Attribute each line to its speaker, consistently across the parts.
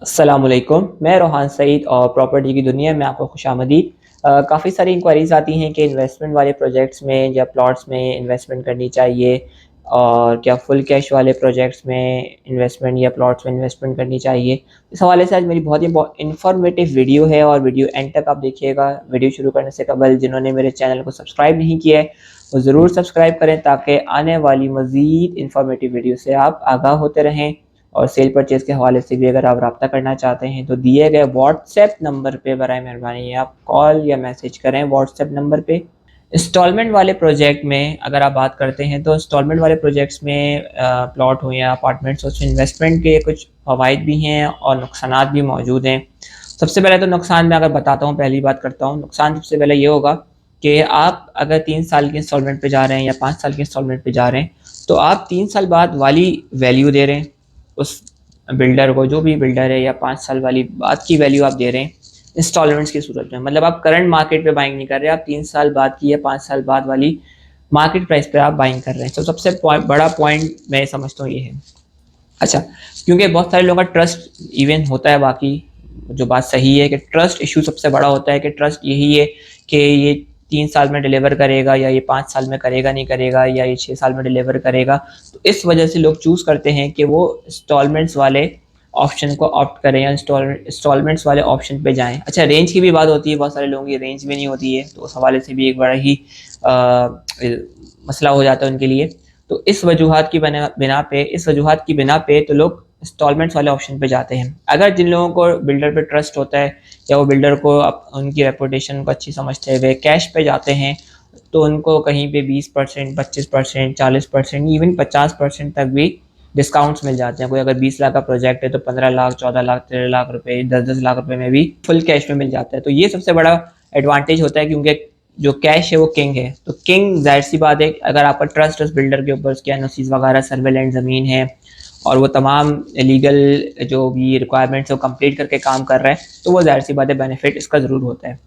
Speaker 1: अस्सलामुअलैकुम, मैं रोहान सईद और प्रॉपर्टी की दुनिया में आपको खुशामदीद। काफ़ी सारी इंक्वायरीज़ आती हैं कि इन्वेस्टमेंट वाले प्रोजेक्ट्स में या प्लॉट्स में इन्वेस्टमेंट करनी चाहिए और क्या फुल कैश वाले प्रोजेक्ट्स में इन्वेस्टमेंट या प्लॉट्स में इन्वेस्टमेंट करनी चाहिए। इस हवाले से आज मेरी बहुत ही इंफॉर्मेटिव वीडियो है और वीडियो एंड तक आप देखिएगा। वीडियो शुरू करने से कबल जिन्होंने मेरे चैनल को सब्सक्राइब नहीं किया है वो ज़रूर सब्सक्राइब करें ताकि आने वाली मज़ीद इंफॉर्मेटिव वीडियो से आप आगाह होते रहें। और सेल परचेज़ के हवाले से भी अगर आप रब्ता करना चाहते हैं तो दिए गए व्हाट्सएप नंबर पे बराए मेहरबानी आप कॉल या मैसेज करें व्हाट्सएप नंबर पे। इंस्टॉलमेंट वाले प्रोजेक्ट में अगर आप बात करते हैं तो इंस्टॉलमेंट वाले प्रोजेक्ट्स में प्लॉट हो या अपार्टमेंट्स हो, उसमें इन्वेस्टमेंट के कुछ फ़वाइद भी हैं और नुकसानात भी मौजूद हैं। सबसे पहले तो नुकसान मैं अगर बताता हूँ, पहली बात करता हूँ, नुकसान सबसे पहले ये होगा कि आप अगर 3 साल की इंस्टॉलमेंट पे जा रहे हैं या 5 साल की इंस्टॉलमेंट पे जा रहे हैं तो आप 3 साल बाद वाली वैल्यू दे रहे हैं उस बिल्डर को, जो भी बिल्डर है, या 5 साल वाली बाद की वैल्यू आप दे रहे हैं इंस्टॉलमेंट्स की सूरत में। मतलब आप करंट मार्केट पे बाइंग नहीं कर रहे, आप 3 साल बाद की या 5 साल बाद वाली मार्केट प्राइस पे आप बाइंग कर रहे हैं। तो सबसे बड़ा पॉइंट मैं समझता हूँ ये है। अच्छा, क्योंकि बहुत सारे लोगों का ट्रस्ट इवन होता है, बाकी जो बात सही है कि ट्रस्ट इशू सबसे बड़ा होता है कि ट्रस्ट यही है कि ये 3 साल में डिलीवर करेगा या ये 5 साल में करेगा नहीं करेगा या ये 6 साल में डिलीवर करेगा। तो इस वजह से लोग चूज़ करते हैं कि वो इंस्टॉलमेंट्स वाले ऑप्शन को ऑप्ट करें या इंस्टॉलमेंट्स वाले ऑप्शन पे जाएं। अच्छा, रेंज की भी बात होती है, बहुत सारे लोगों की रेंज भी नहीं होती है, तो उस हवाले से भी एक बड़ा ही मसला हो जाता है उनके लिए। तो इस वजूहात की बिना पे तो लोग इंस्टॉलमेंट्स वाले ऑप्शन पे जाते हैं। अगर जिन लोगों को बिल्डर पे ट्रस्ट होता है या वो बिल्डर को उनकी रेपुटेशन को अच्छी समझते हुए कैश पे जाते हैं तो उनको कहीं पे 20%, 25%, 40%, इवन 50% तक भी डिस्काउंट्स मिल जाते हैं। कोई अगर 20 लाख का प्रोजेक्ट है तो 15 लाख, 14 लाख, 13 लाख रुपए, 10-10 लाख रुपए में भी फुल कैश में मिल जाता है। तो ये सबसे बड़ा एडवांटेज होता है, क्योंकि जो कैश है वो किंग है। तो किंग, जाहिर सी बात है, अगर आपका ट्रस्ट उस बिल्डर के ऊपर, उसके एनओसीज वगैरह, सर्वेलेंट ज़मीन है और वो तमाम लीगल जो भी रिक्वायरमेंट्स है वो कंप्लीट करके काम कर रहा है, तो वो जाहिर सी बात है बेनिफिट इसका ज़रूर होता है।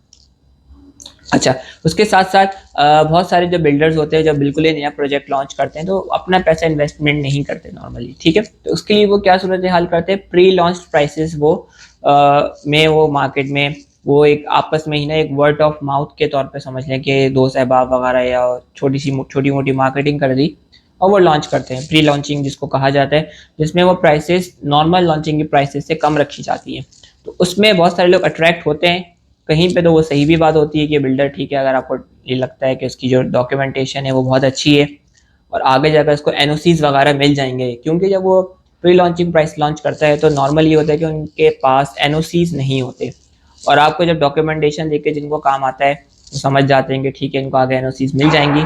Speaker 1: अच्छा, उसके साथ साथ बहुत सारे जो बिल्डर्स होते हैं जब बिल्कुल ही नया प्रोजेक्ट लॉन्च करते हैं तो अपना पैसा इन्वेस्टमेंट नहीं करते नॉर्मली, ठीक है। तो उसके लिए वो क्या सूरत हाल करते हैं, प्री लॉन्च प्राइसेस में वो मार्केट में वो एक आपस में ही ना एक वर्ड ऑफ माउथ के तौर पे समझ लें कि दोस्त अहबाब वगैरह या छोटी मोटी मार्केटिंग कर दी और वो लॉन्च करते हैं, प्री लॉन्चिंग जिसको कहा जाता है, जिसमें वो प्राइसेस नॉर्मल लॉन्चिंग की प्राइसेस से कम रखी जाती हैं। तो उसमें बहुत सारे लोग अट्रैक्ट होते हैं। कहीं पे तो वो सही भी बात होती है कि बिल्डर ठीक है, अगर आपको ये लगता है कि उसकी जो डॉक्यूमेंटेशन है वो बहुत अच्छी है और आगे जाकर उसको एनओसीज वगैरह मिल जाएंगे, क्योंकि जब वो प्री लॉन्चिंग प्राइस लॉन्च करता है तो नॉर्मल ये होता है कि उनके पास एनओसीज नहीं होते और आपको जब डॉक्यूमेंटेशन देख के जिनको काम आता है वो समझ जाते हैं कि ठीक है इनको आगे एनओसीज मिल जाएंगी।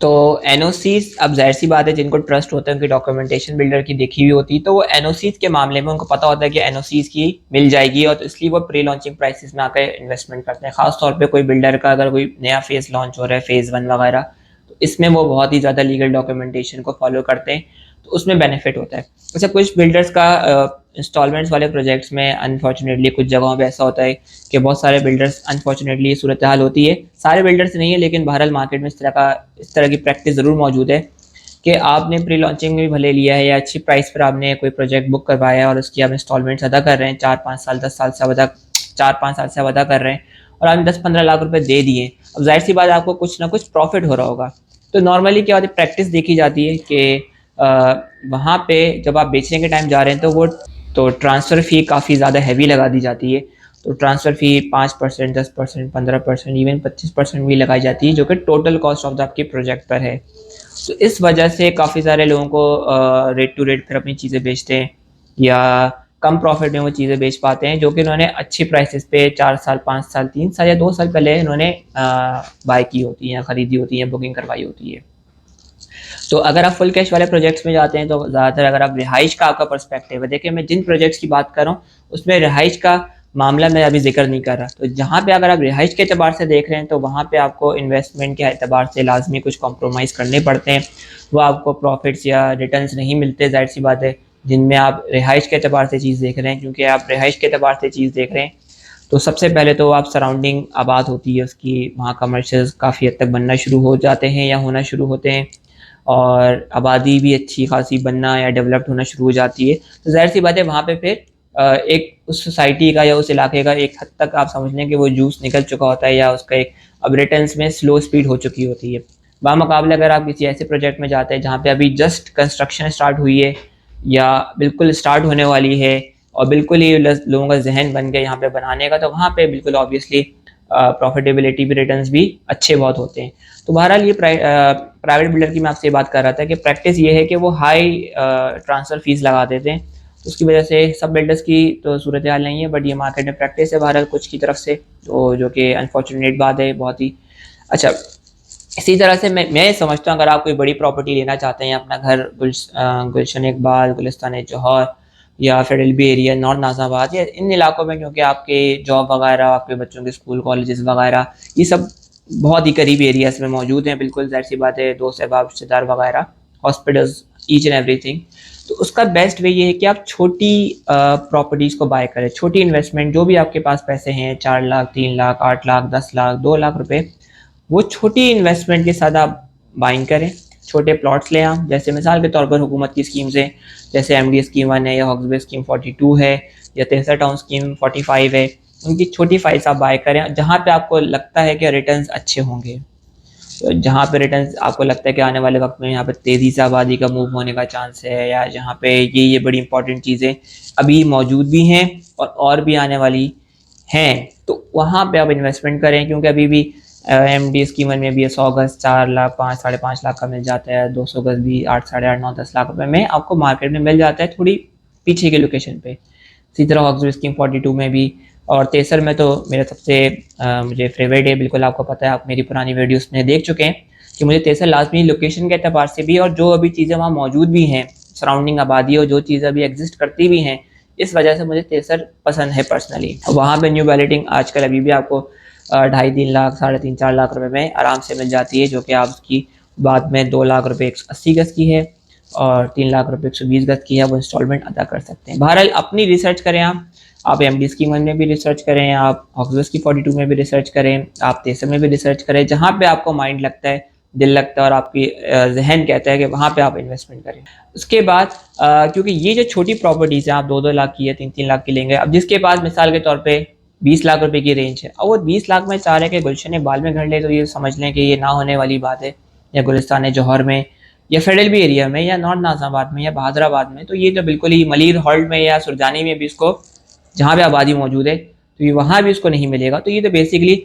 Speaker 1: तो एनओसीज, अब जाहिर सी बात है, जिनको ट्रस्ट होता है उनकी डॉक्यूमेंटेशन बिल्डर की देखी हुई होती है, तो वो एनओसीज के मामले में उनको पता होता है कि एनओसीज की मिल जाएगी और तो इसलिए वो प्री लॉन्चिंग प्राइसेस में आकर इन्वेस्टमेंट करते हैं। खासतौर पे कोई बिल्डर का अगर कोई नया फेज लॉन्च हो रहा है, फेज़ 1 वगैरह, तो इसमें वो बहुत ही ज़्यादा लीगल डॉक्यूमेंटेशन को फॉलो करते हैं, तो उसमें बेनिफिट होता है। अच्छा, कुछ बिल्डर्स का इंस्टॉलमेंट्स वाले प्रोजेक्ट्स में अनफॉर्चुनेटली कुछ जगहों पे ऐसा होता है कि बहुत सारे बिल्डर्स, अनफॉर्चुनेटली ये सूरत हाल होती है, सारे बिल्डर्स नहीं है लेकिन बहरहाल मार्केट में इस तरह की प्रैक्टिस ज़रूर मौजूद है कि आपने प्री लॉन्चिंग में भी भले लिया है या अच्छी प्राइस पर आपने कोई प्रोजेक्ट बुक करवाया है और उसकी आप इंस्टॉलमेंट्स अदा कर रहे हैं, 4-5 साल से अदा कर रहे हैं और आपने 10-15 लाख रुपए दे दिए। अब जाहिर सी बात आपको कुछ ना कुछ प्रॉफिट हो रहा होगा। तो नॉर्मली क्या होती है, प्रैक्टिस देखी जाती है कि वहाँ पे जब आप बेचने के टाइम जा रहे हैं तो ट्रांसफ़र फ़ी काफ़ी ज़्यादा हैवी लगा दी जाती है। तो ट्रांसफ़र फ़ी 5%, 10%, 15%, इवन 25% भी लगाई जाती है, जो कि टोटल कॉस्ट ऑफ द आपके प्रोजेक्ट पर है। तो इस वजह से काफ़ी सारे लोगों को रेट टू रेट फिर अपनी चीज़ें बेचते हैं या कम प्रॉफिट में वो चीज़ें बेच पाते हैं जो कि उन्होंने अच्छी प्राइसेस पे 4 साल, 5 साल, 3 साल या 2 साल पहले उन्होंने बाय की होती हैं, ख़रीदी होती हैं, बुकिंग करवाई होती है। तो अगर आप फुल कैश वाले प्रोजेक्ट्स में जाते हैं तो ज़्यादातर अगर आप रिहाइश का आपका पर्सपेक्टिव है, देखिए मैं जिन प्रोजेक्ट्स की बात कर रहा हूँ उसमें रिहाइश का मामला मैं अभी जिक्र नहीं कर रहा। तो जहाँ पे अगर आप रिहाइश के अतबार से देख रहे हैं तो वहाँ पे आपको इन्वेस्टमेंट के अतबार से लाजमी कुछ कॉम्प्रोमाइज़ करने पड़ते हैं, वो आपको प्रॉफिट्स या रिटर्न्स नहीं मिलते, जाहिर सी बात है, जिनमें आप रिहाइश के अतबार से चीज़ देख रहे हैं। क्योंकि आप रिहाइश के अतबार से चीज़ देख रहे हैं तो सबसे पहले तो आप सराउंडिंग आबाद होती है उसकी, वहाँ कमर्शियल्स काफ़ी हद तक बनना शुरू हो जाते हैं या होना शुरू होते हैं और आबादी भी अच्छी खासी बनना या डेवलप्ड होना शुरू हो जाती है। तो ज़ाहिर सी बात है वहाँ पे फिर एक उस सोसाइटी का या उस इलाके का एक हद तक आप समझ लें कि वो जूस निकल चुका होता है या उसका एक अब रिटर्न्स में स्लो स्पीड हो चुकी होती है। बामुकाबले अगर आप किसी ऐसे प्रोजेक्ट में जाते हैं जहाँ पे अभी जस्ट कंस्ट्रक्शन स्टार्ट हुई है या बिल्कुल स्टार्ट होने वाली है और बिल्कुल ही लोगों का जहन बन गया यहाँ पे बनाने का, तो वहाँ पे बिल्कुल ऑब्वियसली प्रॉफिटेबिलिटी भी रिटर्न्स भी अच्छे बहुत होते हैं। तो बहरहाल ये प्राइवेट बिल्डर की मैं आपसे बात कर रहा था कि प्रैक्टिस ये है कि वो हाई ट्रांसफ़र फीस लगा देते हैं, तो उसकी वजह से सब बिल्डर्स की तो सूरत हाल नहीं है, बट ये मार्केट में प्रैक्टिस है बहरहाल कुछ की तरफ से, तो जो कि अनफॉर्चुनेट बात है बहुत ही। अच्छा, इसी तरह से मैं समझता हूँ अगर आप कोई बड़ी प्रॉपर्टी लेना चाहते हैं अपना घर गुलशन इकबाल, गुलिस्तान जौहर या फिर एलबी एरिया, नॉर्थ नाज़ाबाद या इन इलाकों में, क्योंकि आपके जॉब वगैरह, आपके बच्चों के स्कूल कॉलेजेस वगैरह ये सब बहुत ही करीबी एरियाज में मौजूद हैं, बिल्कुल जाहिर सी बात है, दोस्त अहबाब रिश्तेदार वगैरह, हॉस्पिटल्स, ईच एंड एवरीथिंग। तो उसका बेस्ट वे ये है कि आप छोटी प्रॉपर्टीज़ को बाय करें, छोटी इन्वेस्टमेंट, जो भी आपके पास पैसे हैं 4 लाख, 3 लाख, 8 लाख, 10 लाख, 2 लाख रुपए, वो छोटी इन्वेस्टमेंट के साथ आप बाइंग करें, छोटे प्लॉट्स लें आप। जैसे मिसाल के तौर पर हुकूमत की स्कीम्स हैं, जैसे एमडी स्कीम 1 है या हॉक्सबे स्कीम 42 है या तेसर टाउन स्कीम 45 है, उनकी छोटी फाइल्स आप बाय करें जहाँ पे आपको लगता है कि रिटर्न्स अच्छे होंगे, तो जहाँ पे रिटर्न्स आपको लगता है कि आने वाले वक्त में यहाँ पे तेज़ी से आबादी का मूव होने का चांस है, या जहाँ पे ये बड़ी इंपॉर्टेंट चीज़ें अभी मौजूद भी हैं और भी आने वाली हैं, तो वहाँ पे आप इन्वेस्टमेंट करें। क्योंकि अभी भी एमडी स्कीम में भी 100 गज 4 लाख 5 साढ़े 5 लाख का मिल जाता है, 200 गज भी 8 साढ़े 8 9 10 लाख रुपए में आपको मार्केट में मिल जाता है, थोड़ी पीछे की लोकेशन पे। इसी तरह हॉक्सबे स्कीम 42 में भी, और तेसर में तो मेरा सबसे मुझे फेवरेट है, बिल्कुल आपको पता है, आप मेरी पुरानी वीडियोस में देख चुके हैं कि मुझे तेसर लाजमी लोकेशन के अतबार से भी और जो अभी चीज़ें वहाँ मौजूद भी हैं, सराउंडिंग आबादी और जो चीज़ें अभी एग्जिस्ट करती भी हैं, इस वजह से मुझे तेसर पसंद है पर्सनली। वहाँ पे न्यू बैलेटिंग आजकल अभी भी आपको 2.5-3 लाख, 3.5-4 लाख रुपए में आराम से मिल जाती है, जो कि आप उसकी बाद में 2 लाख रुपए 180 गज की है और 3 लाख रुपए 120 गज की है, वो इंस्टॉलमेंट अदा कर सकते हैं। बहरहाल अपनी रिसर्च करें आप एमडी स्कीम में भी रिसर्च करें, आप हॉक्सबे की 42 में भी रिसर्च करें, आप तेसर में भी रिसर्च करें, जहाँ पे आपको माइंड लगता है, दिल लगता है और आपकी जहन कहता है कि वहाँ पे आप इन्वेस्टमेंट करें। उसके बाद क्योंकि ये जो छोटी प्रॉपर्टीज़ हैं, आप 2-2 लाख की या 3-3 लाख की लेंगे, अब जिसके पास मिसाल के तौर पे 20 लाख रुपए की रेंज है और वो 20 लाख में चाह रहे हैं कि गुलशन इकबाल में घर ले, तो ये समझ लें कि ये ना होने वाली बात है, या गुलिस्तान जौहर में या फेडरल भी एरिया में या नॉर्थ नाज़ाबाद में या बहादुराबाद में, तो ये तो बिल्कुल ही मलिर हॉल्ट में या सुरजानी में भी इसको, जहाँ पे आबादी मौजूद है, तो ये वहाँ भी उसको नहीं मिलेगा। तो ये तो बेसिकली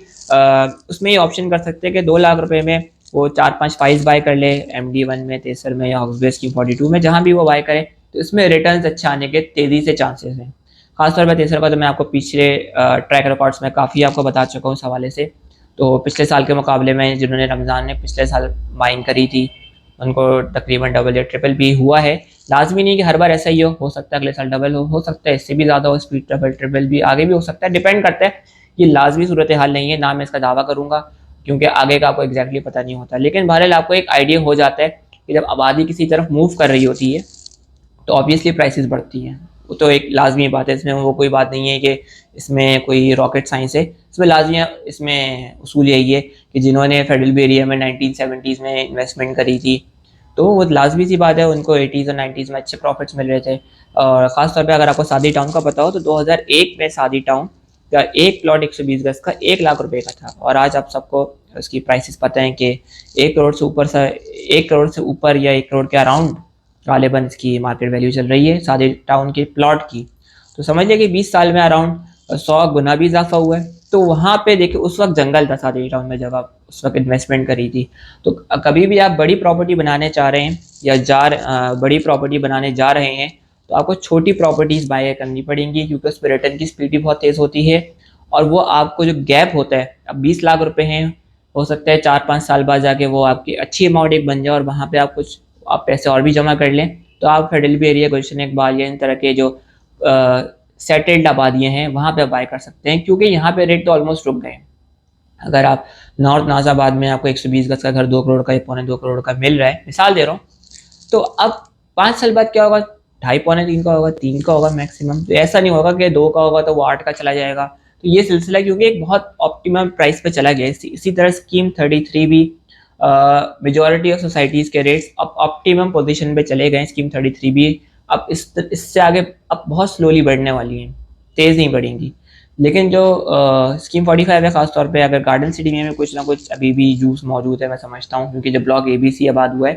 Speaker 1: उसमें ये ऑप्शन कर सकते हैं कि 2 लाख रुपए में वो 4-5 फाइल्स बाय कर ले, एमडी 1 में, तेसर में या हॉक्सबे की 42 में, जहाँ भी वो बाय करे, तो इसमें रिटर्न्स अच्छे आने के तेज़ी से चांसेस हैं। खासतौर पर तेसर का तो मैं आपको पिछले ट्रैक रिकॉर्ड्स में काफ़ी आपको बता चुका हूँ इस हवाले से। तो पिछले साल के मुकाबले में जिन्होंने रमज़ान में पिछले साल बाइंग करी थी, उनको तकरीबन डबल या ट्रिपल भी हुआ है। लाजमी नहीं कि हर बार ऐसा ही हो सकता है अगले साल डबल हो सकता है इससे भी ज़्यादा हो, स्पीड डबल ट्रिपल भी आगे भी हो सकता है, डिपेंड करता है। ये लाजमी सूरत हाल नहीं है, ना मैं इसका दावा करूँगा क्योंकि आगे का आपको एग्जैक्टली पता नहीं होता, लेकिन बहरहाल आपको एक आइडिया हो जाता है कि जब आबादी किसी तरफ मूव कर रही होती है तो ऑब्वियसली प्राइसेस बढ़ती हैं। वो तो एक लाजमी बात है, इसमें वो कोई बात नहीं है कि इसमें कोई रॉकेट साइंस है, इसमें लाजमी इसमें उसूल यही है कि जिन्होंने फेडरल बे एरिया में 1970s में इन्वेस्टमेंट करी थी, तो वो लाजमी सी बात है उनको 80s और 90s में अच्छे प्रॉफिट्स मिल रहे थे। और ख़ास तौर पे अगर आपको सादी टाउन का पता हो तो 2001 में सादी टाउन का एक प्लॉट 120 गज का 1 लाख रुपए का था, और आज आप सबको उसकी प्राइसेस पता है कि 1 करोड़ से ऊपर 1 करोड़ से ऊपर या 1 करोड़ के अराउंड गालिबन इसकी मार्केट वैल्यू चल रही है सादी टाउन के प्लॉट की। तो समझ लिया कि 20 साल में अराउंड 100 गुना भी इजाफा हुआ है। तो वहाँ पे देखिए उस वक्त जंगल था सादी टाउन में जब आप उस वक्त इन्वेस्टमेंट करी थी। तो कभी भी आप बड़ी प्रॉपर्टी बनाने चाह रहे हैं या बड़ी प्रॉपर्टी बनाने जा रहे हैं, तो आपको छोटी प्रॉपर्टीज़ बाय करनी पड़ेंगी, क्योंकि उस पर रिटर्न की स्पीड भी बहुत तेज़ होती है, और वो आपको जो गैप होता है, अब 20 लाख रुपए हैं, हो सकता है 4-5 साल बाद जाके वो आपकी अच्छी अमाउंट एक बन जाए और वहाँ पे आप पैसे और भी जमा कर लें, तो आप फेडरल बे एरिया, गुलशन इकबाल या इन तरह के जो सेटल्ड आबादियाँ हैं वहाँ पे बाय कर सकते हैं, क्योंकि यहाँ पे रेट तो ऑलमोस्ट रुक गए हैं। अगर आप नॉर्थ नाज़ाबाद में आपको 120 गज का घर 2 करोड़ का या 2.25 करोड़ का मिल रहा है, मिसाल दे रहा हूँ, तो अब 5 साल बाद क्या होगा, 2.5-3 का होगा, 3 का होगा मैक्सिमम। तो ऐसा नहीं होगा कि 2 का होगा तो वो 8 का चला जाएगा। तो ये सिलसिला क्योंकि एक बहुत ऑप्टिमम प्राइस पे चला गया है। इसी तरह स्कीम 33 भी मेजॉरिटी ऑफ सोसाइटीज़ के रेट्स अब ऑप्टिमम पोजीशन पे चले गए। स्कीम 33 भी अब इससे आगे अब बहुत स्लोली बढ़ने वाली हैं, तेज़ नहीं बढ़ेंगी। लेकिन जो स्कीम 45 है, ख़ास तौर पे अगर गार्डन सिटी में कुछ ना कुछ अभी भी यूज़ मौजूद है, मैं समझता हूँ, क्योंकि जब ब्लॉक ABC आबाद हुआ है,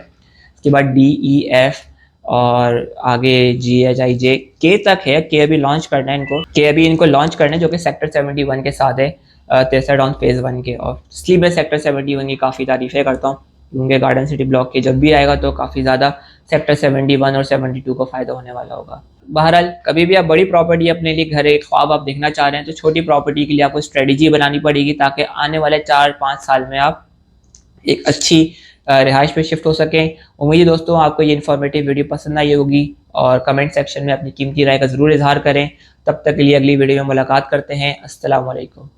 Speaker 1: उसके बाद D, E, F और आगे G, H, I, J, K तक है। K अभी लॉन्च करना है इनको, K अभी इनको लॉन्च करना है, जो कि सेक्टर 71 के साथ है, तेसरा फेज़ 1 के। और इसलिए मैं सेक्टर 71 की काफ़ी तारीफ़ें करता हूँ, क्योंकि गार्डन सिटी ब्लॉक के जब भी आएगा तो काफ़ी ज़्यादा सेक्टर 71 और 72 को फ़ायदा होने वाला होगा। बहरहाल, कभी भी आप बड़ी प्रॉपर्टी अपने लिए घर एक ख्वाब आप देखना चाह रहे हैं, तो छोटी प्रॉपर्टी के लिए आपको स्ट्रेटजी बनानी पड़ेगी, ताकि आने वाले 4-5 साल में आप एक अच्छी रिहाइश पे शिफ्ट हो सकें। उम्मीद है दोस्तों आपको ये इन्फॉर्मेटिव वीडियो पसंद आई होगी, और कमेंट सेक्शन में अपनी कीमती राय का ज़रूर इज़हार करें। तब तक के लिए अगली वीडियो में मुलाकात करते हैं। अस्सलाम वालेकुम।